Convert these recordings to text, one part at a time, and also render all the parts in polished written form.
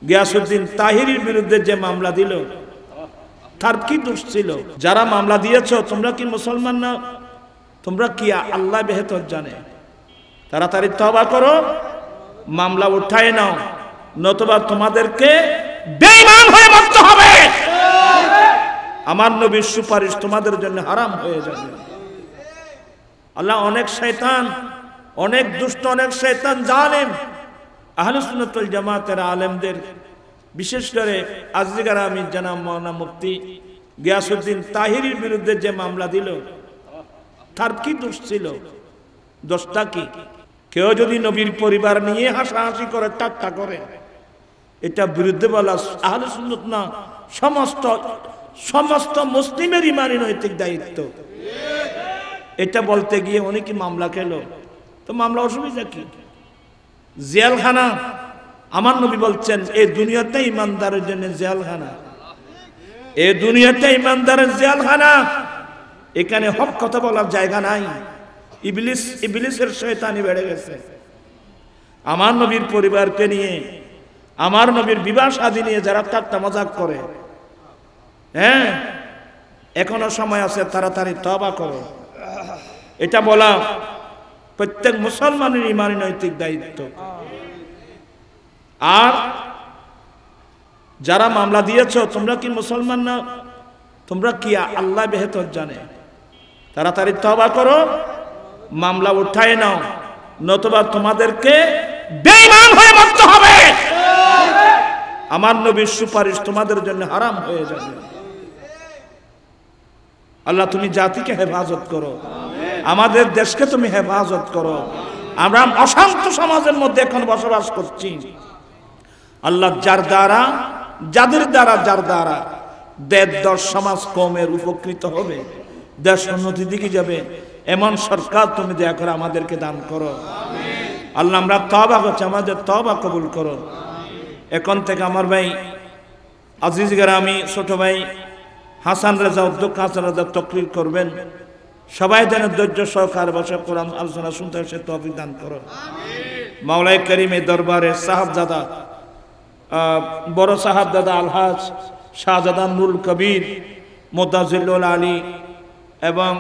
গিয়াসউদ্দিন তাহিরির বিরুদ্ধে যে মামলা দিল তার কি দোষ ছিল? যারা মামলা দিয়েছ তোমরা কি মুসলমান না? তোমরা কি আল্লাহ বেহতর জানে। তাড়াতাড়ি তওবা করো, মামলা উঠায় নাও, নতুবা তোমাদেরকে বেঈমান হয়ে মরতে হবে। আমার নবীর সুপারিশ তোমাদের জন্য হারাম হয়ে যাবে। আল্লাহ অনেক শয়তান, অনেক দুষ্ট, অনেক শয়তান জালেম আহলে সুন্নাত ওয়াল জামাতের আলেমদের, বিশেষ করে আজকের আমি জনাব মাওলানা মুফতি গিয়াসউদ্দিন তাহিরির বিরুদ্ধে যে মামলা দিল তার কি দোষ ছিল? দোষটা কি? কেউ যদি নবীর পরিবার নিয়ে হাসাহাসি করে, ঠাট্টা করে, এটা বিরুদ্ধে বলা আহলে সুন্নাত না, সমস্ত মুসলিমের ইমানি নৈতিক দায়িত্ব। এটা বলতে গিয়ে অনেকে মামলা খেলো, তো মামলা অসুবিধা কি? জেলখানা, আমার নবী বলছেন এই দুনিয়াতে ইমানদারের জন্য জেলখানা, এই দুনিয়াতে ইমানদারের জেলখানা, এখানে হক কথা বলার জায়গা নাই। ইবলিসের শয়তানি বেড়ে গেছে। আমার নবীর পরিবারকে নিয়ে, আমার নবীর বিবাহ শাদী নিয়ে যারা ঠাট্টা মজাক করে, হ্যাঁ, এখনো সময় আছে, তাড়াতাড়ি তওবা করো। এটা বলা প্রত্যেক মুসলমানের ইমানি নৈতিক দায়িত্ব। আর যারা মামলা দিয়েছ তোমরা কি মুসলমান না? তোমরা কি আল্লাহ বেহতর জানে। তাড়াতাড়ি তওবা করো, মামলা উঠায় নাও, নতুবা তোমাদেরকে বেঈমান হয়ে মরতে হবে। আমার নবীর সুপারিশ তোমাদের জন্য হারাম হয়ে যাবে। আল্লাহ তুমি জাতিকে হেফাজত করো, আমাদের দেশকে তুমি হেফাজত করো। আমরা অশান্ত সমাজের মধ্যে এখন বসবাস করছি। আল্লাহ যাদের দ্বারা দেশ সমাজ কমের উপকৃত হবে, দেশ উন্নতির দিকে যাবে, এমন সরকার তুমি দয়া করে আমাদেরকে দান করো। আল্লাহ আমরা তওবা করছি, আমাদের তওবা কবুল করো। এখন থেকে আমার ভাই আজিজ গ্রামী ছোট ভাই হাসান রেজা, অধ্যক্ষ হাসান রেজা তকরির করবেন। সবাই যেন ধৈর্য সহকারে বসে কোরআন আলোচনা শুনতে সে তৌফিক দান করো। মাওলাই করিমের দরবারে সাহাবজাদা, বড় সাহাবজাদা আলহাজ শাহজাদা নুরুল কবির মোতাজিল্লুল আলী এবং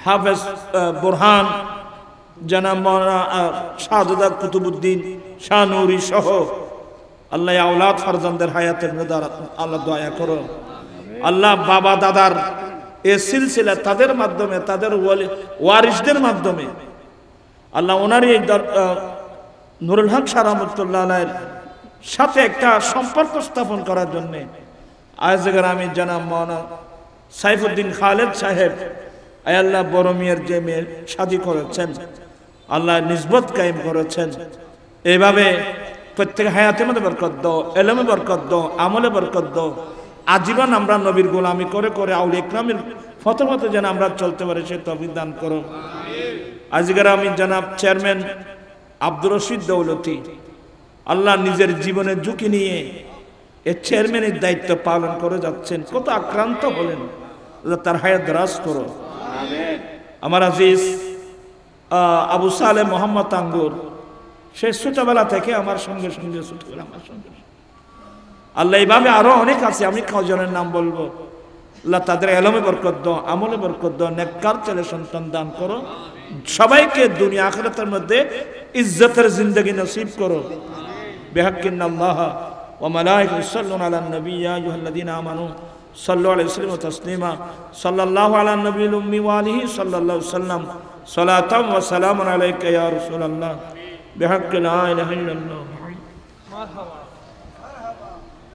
হাফেজ বুরহান জনাব মাওলানা শাহজাদা কুতুবউদ্দিন শাহনুরী সহ আল্লাহ আওলাদ ফারজানদের হায়াতের মেদার আল্লাহ দয়া করো। আল্লাহ বাবা দাদার এ সিলসিলা তাদের মাধ্যমে, তাদের ওয়ারিসদের মাধ্যমে আল্লাহ ওনারই নুরুল হক শাহ রহমতুল্লাহ আলাইহির সাথে একটা সম্পর্ক স্থাপন করার জন্য আজকের আমি জনাব মাওলানা সাইফুদ্দিন খালেদ সাহেব আল্লাহ বড় মিয়ার যে মেয়ের শাদী করেছেন, আল্লাহ নিসবত কায়েম করেছেন। এইভাবে প্রত্যেক হায়াতের মধ্যে বরকত দাও, এলেমে বরকত দাও, আমলে বরকত দাও। আজীবন আমরা নবীর গোলামি করে করে আউলিয়া ইকরামের ফতোয়াতে যেন আমরা চলতে পারি সে তৌফিক দান করো। আজকের আমি জনাব চেয়ারম্যান আব্দুর রশিদ দৌলতি, আল্লাহ নিজের জীবনের ঝুঁকি নিয়ে এই চেয়ারম্যানের দায়িত্ব পালন করে যাচ্ছেন। কত আক্রান্ত হলেন, তার হায়াত দরাজ করো। আমার আজিজ আবু সালেহ মোহাম্মদ আঙ্গুর, সে ছোটবেলা থেকে আমার সঙ্গে ছোটবেলা আমার সঙ্গে। আল্লাহ এইভাবে আরো অনেক আছে, আমি কজনের নাম বলবো। আল্লাহ তাদের এলমে বরকত দাও, আমলে বরকত দাও, নেককার ছেলে সন্তান দান করো। সবাইকে দুনিয়া আখিরাতের মধ্যে ইজ্জতের জিন্দেগি নসিব করো। বিহাক্কিনাল্লাহ ওয়া মালাইকাতু ইউসাল্লুনা আলান নবী ইয়া আইয়ুহাল্লাযীনা আমানু সাল্লু আলাইহি ওয়া সাল্লিমু তাসলিমা সাল্লাল্লাহু আলা নবিয়িল উম্মি ওয়া আলিহি সাল্লাল্লাহু আলাইহি ওয়াসাল্লাম সালাতাম ওয়া সালামুন আলাইকা ইয়া রাসূলুল্লাহ বিহাক্কি লা ইলাহা ইল্লাল্লাহ।